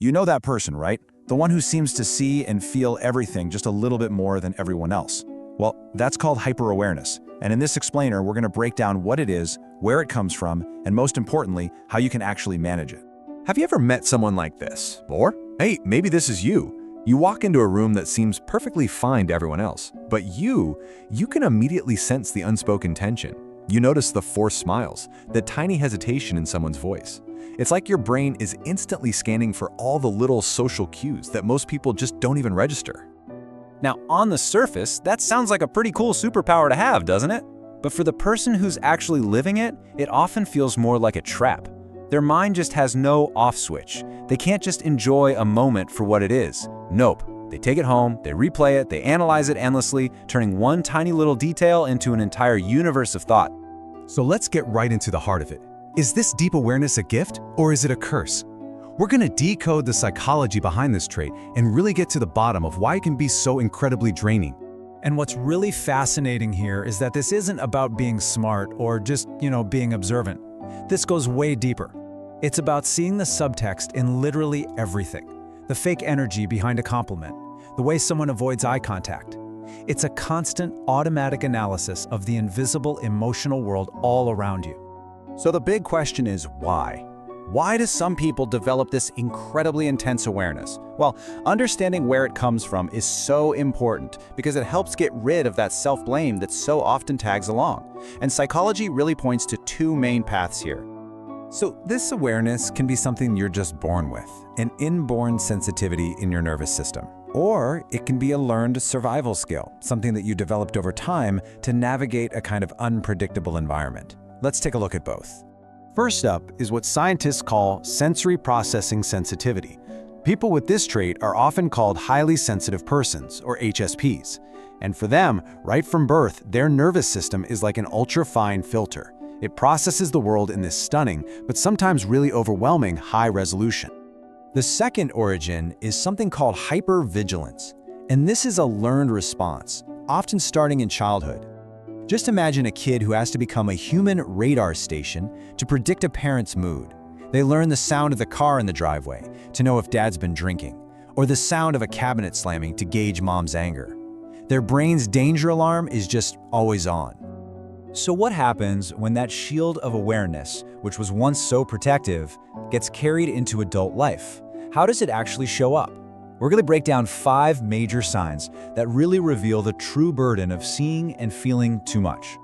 You know that person, right? The one who seems to see and feel everything just a little bit more than everyone else. Well, that's called hyperawareness. And in this explainer, we're going to break down what it is, where it comes from, and most importantly, how you can actually manage it. Have you ever met someone like this? Or, hey, maybe this is you. You walk into a room that seems perfectly fine to everyone else, but you can immediately sense the unspoken tension. You notice the forced smiles, the tiny hesitation in someone's voice. It's like your brain is instantly scanning for all the little social cues that most people just don't even register. Now, on the surface, that sounds like a pretty cool superpower to have, doesn't it? But for the person who's actually living it, it often feels more like a trap. Their mind just has no off switch. They can't just enjoy a moment for what it is. Nope. They take it home, they replay it, they analyze it endlessly, turning one tiny little detail into an entire universe of thought. So let's get right into the heart of it. Is this deep awareness a gift or is it a curse? We're going to decode the psychology behind this trait and really get to the bottom of why it can be so incredibly draining. And what's really fascinating here is that this isn't about being smart or just, being observant. This goes way deeper. It's about seeing the subtext in literally everything. The fake energy behind a compliment, the way someone avoids eye contact. It's a constant, automatic analysis of the invisible emotional world all around you. So the big question is why? Why do some people develop this incredibly intense awareness? Well, understanding where it comes from is so important because it helps get rid of that self-blame that so often tags along. And psychology really points to two main paths here. So this awareness can be something you're just born with, an inborn sensitivity in your nervous system. Or it can be a learned survival skill, something that you developed over time to navigate a kind of unpredictable environment. Let's take a look at both. First up is what scientists call sensory processing sensitivity. People with this trait are often called highly sensitive persons, or HSPs. And for them, right from birth, their nervous system is like an ultra-fine filter. It processes the world in this stunning, but sometimes really overwhelming high resolution. The second origin is something called hypervigilance, and this is a learned response, often starting in childhood. Just imagine a kid who has to become a human radar station to predict a parent's mood. They learn the sound of the car in the driveway to know if dad's been drinking, or the sound of a cabinet slamming to gauge mom's anger. Their brain's danger alarm is just always on. So what happens when that shield of awareness, which was once so protective, gets carried into adult life? How does it actually show up? We're going to break down 5 major signs that really reveal the true burden of seeing and feeling too much.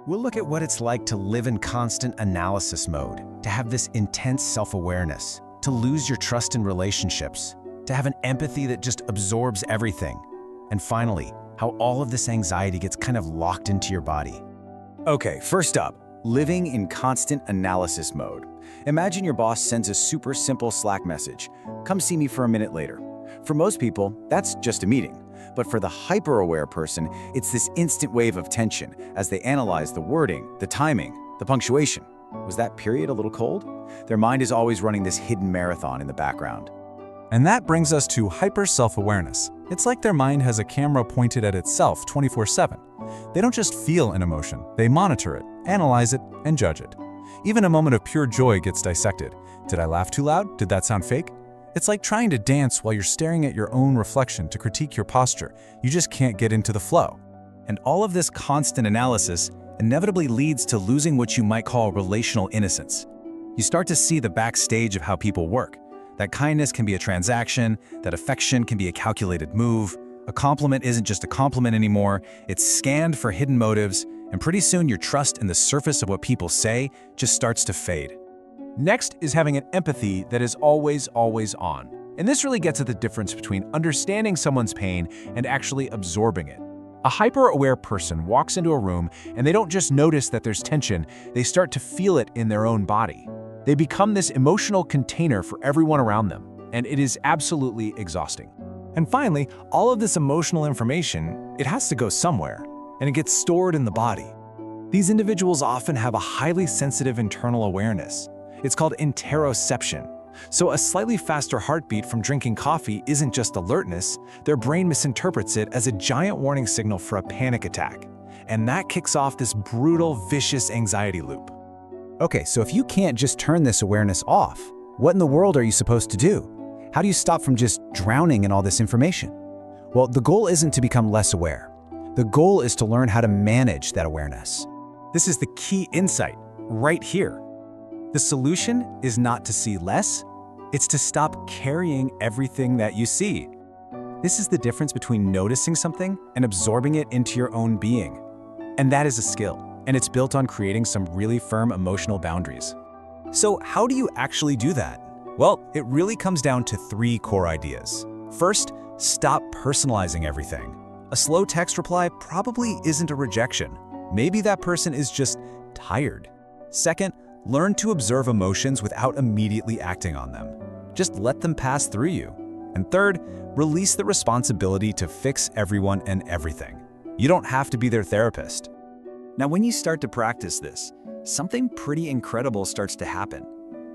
We'll look at what it's like to live in constant analysis mode, to have this intense self-awareness, to lose your trust in relationships, to have an empathy that just absorbs everything, and finally, how all of this anxiety gets kind of locked into your body. Okay, first up, living in constant analysis mode. Imagine your boss sends a super simple Slack message, "Come see me for a minute later." For most people, that's just a meeting. But for the hyper-aware person, it's this instant wave of tension as they analyze the wording, the timing, the punctuation. Was that period a little cold? Their mind is always running this hidden marathon in the background. And that brings us to hyper-self-awareness. It's like their mind has a camera pointed at itself 24/7. They don't just feel an emotion, they monitor it, analyze it, and judge it. Even a moment of pure joy gets dissected. Did I laugh too loud? Did that sound fake? It's like trying to dance while you're staring at your own reflection to critique your posture. You just can't get into the flow. And all of this constant analysis inevitably leads to losing what you might call relational innocence. You start to see the backstage of how people work. That kindness can be a transaction, that affection can be a calculated move. A compliment isn't just a compliment anymore, it's scanned for hidden motives, and pretty soon your trust in the surface of what people say just starts to fade. Next is having an empathy that is always on. And this really gets at the difference between understanding someone's pain and actually absorbing it. A hyper-aware person walks into a room and they don't just notice that there's tension, they start to feel it in their own body. They become this emotional container for everyone around them, and it is absolutely exhausting. And finally, all of this emotional information, it has to go somewhere, and it gets stored in the body. These individuals often have a highly sensitive internal awareness. It's called interoception. So a slightly faster heartbeat from drinking coffee isn't just alertness, their brain misinterprets it as a giant warning signal for a panic attack. And that kicks off this brutal, vicious anxiety loop. Okay, so if you can't just turn this awareness off, what in the world are you supposed to do? How do you stop from just drowning in all this information? Well, the goal isn't to become less aware. The goal is to learn how to manage that awareness. This is the key insight, right here. The solution is not to see less, it's to stop carrying everything that you see. This is the difference between noticing something and absorbing it into your own being. And that is a skill, and it's built on creating some really firm emotional boundaries. So how do you actually do that? Well, it really comes down to 3 core ideas. First, stop personalizing everything. A slow text reply probably isn't a rejection. Maybe that person is just tired. Second, learn to observe emotions without immediately acting on them. Just let them pass through you. And third, release the responsibility to fix everyone and everything. You don't have to be their therapist. Now, when you start to practice this, something pretty incredible starts to happen.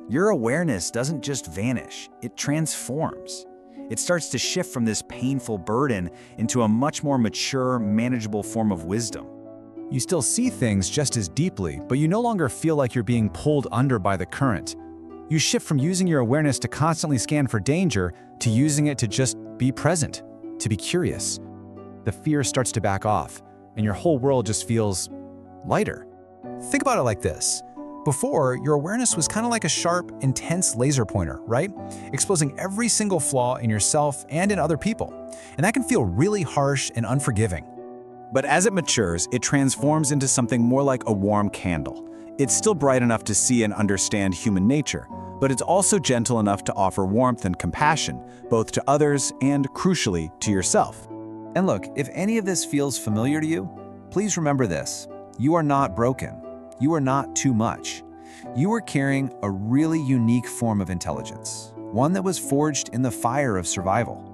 Your awareness doesn't just vanish, it transforms. It starts to shift from this painful burden into a much more mature, manageable form of wisdom. You still see things just as deeply, but you no longer feel like you're being pulled under by the current. You shift from using your awareness to constantly scan for danger to using it to just be present, to be curious. The fear starts to back off, and your whole world just feels lighter. Think about it like this. Before, your awareness was kind of like a sharp, intense laser pointer, right? Exposing every single flaw in yourself and in other people. And that can feel really harsh and unforgiving. But as it matures, it transforms into something more like a warm candle. It's still bright enough to see and understand human nature, but it's also gentle enough to offer warmth and compassion, both to others and, crucially, to yourself. And look, if any of this feels familiar to you, please remember this. You are not broken. You are not too much. You are carrying a really unique form of intelligence, one that was forged in the fire of survival.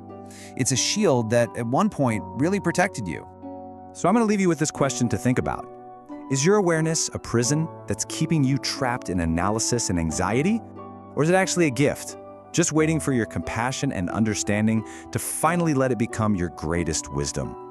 It's a shield that, at one point, really protected you. So I'm going to leave you with this question to think about. Is your awareness a prison that's keeping you trapped in analysis and anxiety? Or is it actually a gift, just waiting for your compassion and understanding to finally let it become your greatest wisdom?